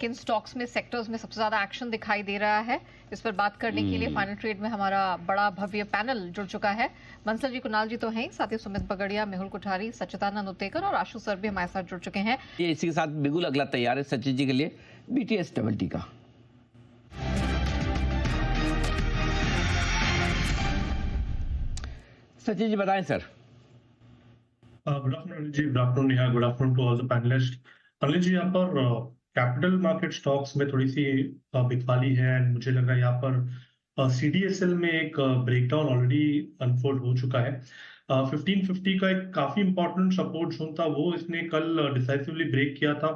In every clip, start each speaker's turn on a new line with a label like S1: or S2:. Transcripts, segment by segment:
S1: किन स्टॉक्स में, सेक्टर्स में सबसे ज्यादा एक्शन दिखाई दे रहा है, इस पर बात करने के लिए फाइनल ट्रेड में हमारा बड़ा भव्य पैनल जुड़ चुका है। बंसल जी, कुणाल जी तो हैं, साथ ही सुमित बगड़िया, मेहुल कोठारी, सच्चिदानंद उत्तेकर और आशु सर भी हमारे साथ जुड़ चुके हैं।
S2: ये इसी के साथ बिल्कुल अगला तैयार है सचिन जी के लिए BTS डबल टी का। सचिन जी बताएं सर।
S3: गुड आफ्टरनून जी, good afternoon Neha, good afternoon to all the panellist. Anil ji, यहाँ पर कैपिटल मार्केट स्टॉक्स में थोड़ी सी बिकवाली है एंड मुझे लग रहा है यहाँ पर CDSL में एक ब्रेकडाउन ऑलरेडी अनफोल्ड हो चुका है। 1550 का एक काफी इंपॉर्टेंट सपोर्ट जोन था, वो इसने कल डिसाइसिवली ब्रेक किया था।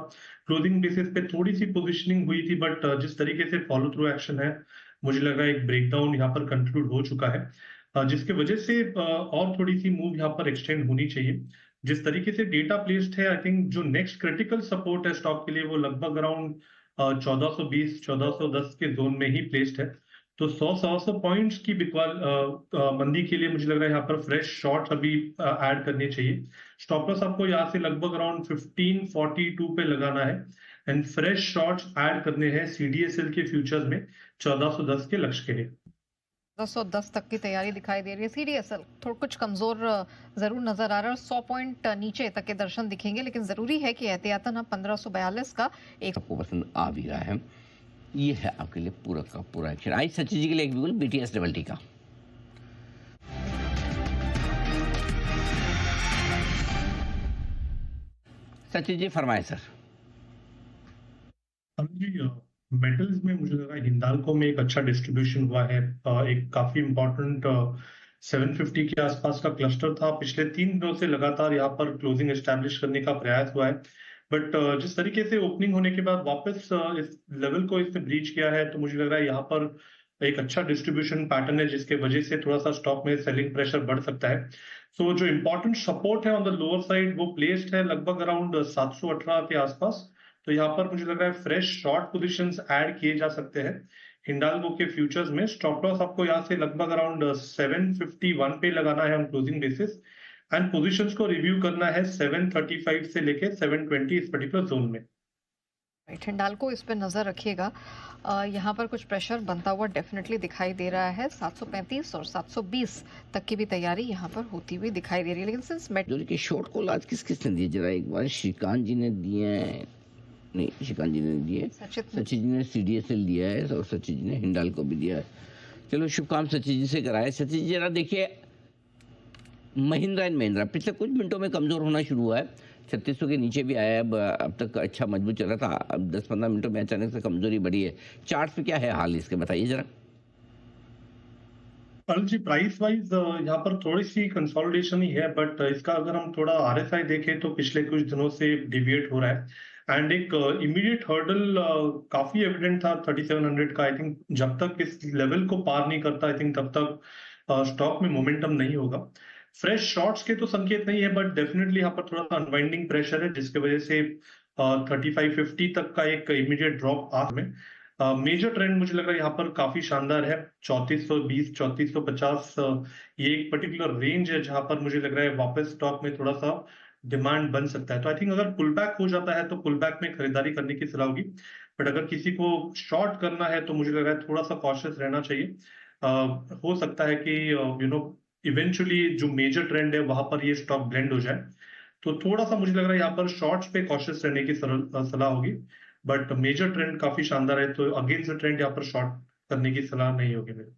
S3: क्लोजिंग बेसिस पे थोड़ी सी पोजिशनिंग हुई थी, बट जिस तरीके से फॉलो थ्रू एक्शन है, मुझे लग रहा है एक ब्रेकडाउन यहाँ पर कंक्लूड हो चुका है, जिसके वजह से और थोड़ी सी मूव यहाँ पर एक्सटेंड होनी चाहिए। जिस तरीके से डेटा प्लेस्ड है, आई थिंक जो नेक्स्ट क्रिटिकल सपोर्ट है स्टॉक के लिए वो लगभग अराउंड 1420 1410 के जोन में ही प्लेस्ड है। तो 100 पॉइंट्स की मंदी के लिए मुझे लग रहा है यहाँ पर फ्रेश शॉर्ट अभी ऐड करने चाहिए। स्टॉप लॉस आपको यहाँ से लगभग अराउंड 1542 पे लगाना है एंड फ्रेश शॉर्ट्स ऐड करने हैं CDSL के फ्यूचर्स में 1410 के लक्ष्य के लिए।
S1: 210 तक की तैयारी दिखाई दे रही है। CDSL थोड़ा कुछ कमजोर जरूर नजर आ रहा है और 100 पॉइंट नीचे तक के दर्शन दिखेंगे, लेकिन जरूरी है कि एहतियातन हम 1542 का एक
S2: आपको पसंद आ भी रहा है। ये है आपके लिए पूरा का पूरा एक्शन। आई सचिन जी के लिए एक बिल्कुल BTS डबल टी का। सचिन जी फरमाए सर।
S3: जी, मेटल्स में मुझे लगा हिंडाल्को में एक अच्छा डिस्ट्रीब्यूशन हुआ है। एक काफी इंपॉर्टेंट 750 के आसपास का क्लस्टर था, पिछले 3 दिनों से लगातार यहाँ पर क्लोजिंग एस्टैब्लिश करने का प्रयास हुआ है, बट जिस तरीके से ओपनिंग होने के बाद वापस इस लेवल को इसने ब्रीच किया है, तो मुझे लग रहा है यहाँ पर एक अच्छा डिस्ट्रीब्यूशन पैटर्न है, जिसके वजह से थोड़ा सा स्टॉक में सेलिंग प्रेशर बढ़ सकता है। सो जो इंपॉर्टेंट सपोर्ट है ऑन द लोअर साइड वो प्लेस्ड है लगभग अराउंड 718 के आसपास। तो यहाँ पर मुझे लग रहा है फ्रेश शॉर्ट पोजीशंस ऐड किए जा सकते हैं हिंडाल्को के फ्यूचर्स में। स्टॉप लॉस आपको यहाँ से लगभग अराउंड 751 पे लगाना है on closing basis and positions को रिव्यू करना है 735 से लेके 720 इस पर्टिकुलर जोन में।
S1: हिंडाल्को इस पे नजर रखिएगा। यहाँ पर कुछ प्रेशर बनता हुआ डेफिनेटली दिखाई दे रहा है। 735 और 720 तक की भी तैयारी यहाँ पर होती हुई दिखाई दे रही है, लेकिन सिंस
S2: जो कि शॉर्ट कॉल आज किस किसने दिए, जरा एक बार श्रीकांत जी ने दिए हैं, नहीं श्रीकांत जी ने दिए, सचिन जी ने CDSL दिया है और सचिन जी ने हिंडाल्को भी दिया है। चलो शुभ काम सचिन जी से कराए। सचिन जी जरा देखिए, महिंद्रा एंड महिंद्रा पिछले कुछ मिनटों में कमजोर होना शुरू हुआ है, 3600 के नीचे भी आया है। अब तक अच्छा मजबूत चल रहा था, अब 10-15 मिनटों में अचानक से कमजोरी बढ़ी है। चार्ट पे क्या है हाल इसके, बताइए जरा।
S3: अरुण जी, प्राइस वाइज यहाँ पर थोड़ी सी कंसोलिडेशन ही है, बट इसका अगर हम थोड़ा RSI देखें तो पिछले कुछ दिनों से डिविएट हो रहा है एंड एक इमीडिएट हर्डल काफी एविडेंट था 3700 का। आई थिंक जब तक इस लेवल को पार नहीं करता, आई थिंक तब तक स्टॉक में मोमेंटम नहीं होगा। फ्रेश शॉर्ट्स के तो संकेत नहीं है, बट डेफिनेटली यहाँ पर थोड़ा सा अनवाइंडिंग प्रेशर है, जिसकी वजह से 3550 तक का एक इमीडिएट ड्रॉप आ में मेजर ट्रेंड मुझे लग रहा है यहाँ पर काफी शानदार है। 3420 3450 ये एक पर्टिकुलर रेंज है जहां पर मुझे लग रहा है वापस स्टॉक में थोड़ा सा डिमांड बन सकता है। तो आई थिंक अगर पुल बैक हो जाता है तो पुल बैक में खरीदारी करने की सलाह होगी, बट अगर किसी को शॉर्ट करना है तो मुझे लग रहा है थोड़ा सा कॉशियस रहना चाहिए। हो सकता है कि इवेंचुअली जो मेजर ट्रेंड है वहां पर ये स्टॉक ब्लेंड हो जाए, तो थोड़ा सा मुझे लग रहा है यहाँ पर शॉर्ट्स पे कॉशियस रहने की सलाह होगी, बट मेजर ट्रेंड काफी शानदार है, तो अगेंस्ट द ट्रेंड यहाँ पर शॉर्ट करने की सलाह नहीं होगी मेरी।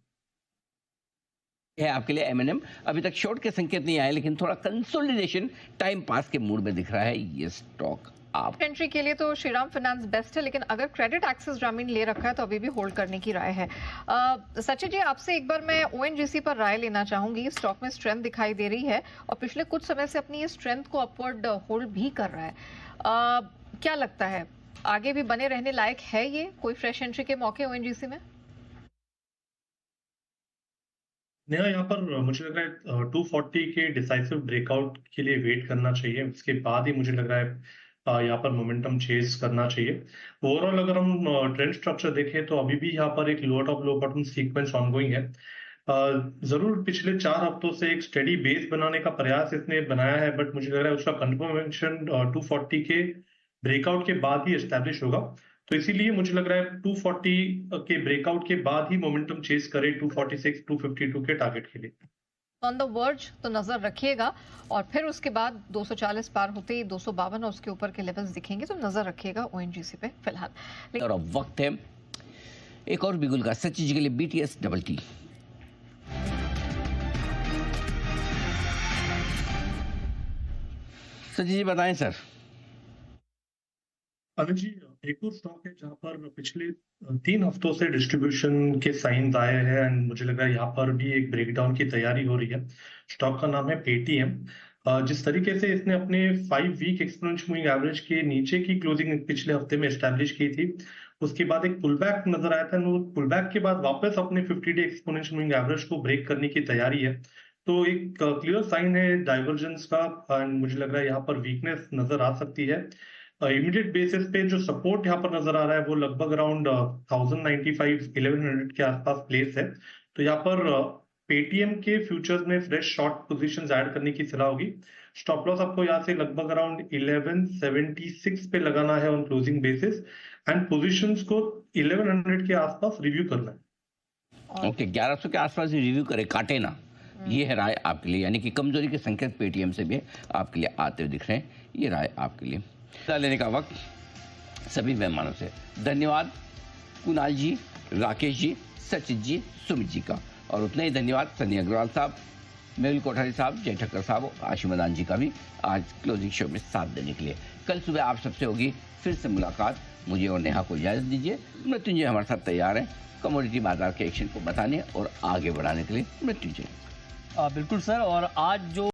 S2: है आपके लिए M&M अभी तक शॉर्ट के संकेत नहीं आए, लेकिन थोड़ा कंसोलिडेशन टाइम पास के मूड में दिख रहा है ये स्टॉक। आप
S1: एंट्री के लिए तो श्रीराम फाइनेंस बेस्ट है, लेकिन अगर क्रेडिट एक्सिस ग्रामीण ले रखा है तो अभी भी होल्ड करने की राय है। सचिन जी, आपसे एक बार मैं ONGC पर राय लेना चाहूंगी। स्टॉक में स्ट्रेंथ दिखाई दे रही है और पिछले कुछ समय से अपनी ये स्ट्रेंथ को अपवर्ड होल्ड भी कर रहा है। क्या लगता है आगे भी बने रहने लायक है ये? कोई फ्रेश एंट्री के मौके ONGC में?
S3: नेहा, यहाँ पर मुझे लग रहा है 240 के डिसाइसिव ब्रेकआउट के लिए वेट करना चाहिए, उसके बाद ही मुझे लग रहा है यहाँ पर मोमेंटम चेज करना चाहिए। ओवरऑल अगर हम ट्रेंड स्ट्रक्चर देखें तो अभी भी यहाँ पर एक लोअर टॉप लो बॉटम सीक्वेंस ऑनगोइंग है। जरूर पिछले 4 हफ्तों से एक स्टेडी बेस बनाने का प्रयास इसने बनाया है, बट मुझे लग रहा है उसका कंफर्मेशन 240 के ब्रेकआउट के बाद ही एस्टेब्लिश होगा। तो इसीलिए मुझे लग रहा है 240 के ब्रेकआउट के बाद ही मोमेंटम चेस करे 246 252 के टारगेट के लिए।
S1: ऑन द वर्ज तो नजर रखिएगा, और फिर उसके बाद 240 पार होते ही 252 और उसके ऊपर के लेवल्स दिखेंगे, तो नजर रखिएगा ओएनजीसी पे फिलहाल।
S2: और अब वक्त है एक और बिगुल का, सचिन जी के लिए BTS double T. Sachin ji बताएं सर।
S3: अनिल जी, एक और स्टॉक है जहां पर पिछले 3 हफ्तों से डिस्ट्रीब्यूशन के साइंस आए हैं एंड मुझे लग रहा है यहाँ पर भी एक ब्रेकडाउन की तैयारी हो रही है। स्टॉक का नाम है पेटीएम। जिस तरीके से इसने अपने 5 वीक एक्सपोनेंशियल मूविंग एवरेज के नीचे की क्लोजिंग पिछले हफ्ते में एस्टैब्लिश की थी, उसके बाद एक पुलबैक नजर आया था, पुलबैक के बाद वापस अपने 50 डे एक्सपोनेंशियल मूविंग एवरेज को ब्रेक करने की तैयारी है। तो एक क्लियर साइन है डाइवर्जेंस का एंड मुझे लग रहा है यहाँ पर वीकनेस नजर आ सकती है। इमीडिएट बेसिस पे जो सपोर्ट यहाँ पर नजर आ रहा है वो लगभग अराउंड 1095 1100 के आसपास प्लेस है। तो यहाँ पर पेटीएम के फ्यूचर्स में फ्रेश शॉर्ट पोजीशंस ऐड करने की सलाह होगी। स्टॉप लॉस आपको यहाँ से लगभग अराउंड 1176 पे लगाना है on closing basis and positions को 1100 के आसपास रिव्यू करना है।
S2: ओके, 1100 के आसपास ही रिव्यू करे, काटे ना। ये है राय आपके लिए, यानी कि कमजोरी के संकेत पेटीएम से भी आपके लिए आते हुए दिख रहे हैं। ये राय आपके लिए लेने का वक्त सभी मेहमानों से धन्यवाद, कुणाल जी, राकेश जी, सचिन जी, सुमित जी का, और उतना ही धन्यवाद सनी अग्रवाल साहब, मेहुल कोठारी साहब, जय ठक्कर साहब, आशी मदान जी का भी आज क्लोजिंग शो में साथ देने के लिए। कल सुबह आप सबसे होगी फिर से मुलाकात। मुझे और नेहा को इजाजत दीजिए। मृत्युंजय हमारे साथ तैयार है कमोडिटी बाजार के एक्शन को बताने और आगे बढ़ाने के लिए। मृत्युंजय।
S4: बिल्कुल सर, और आज जो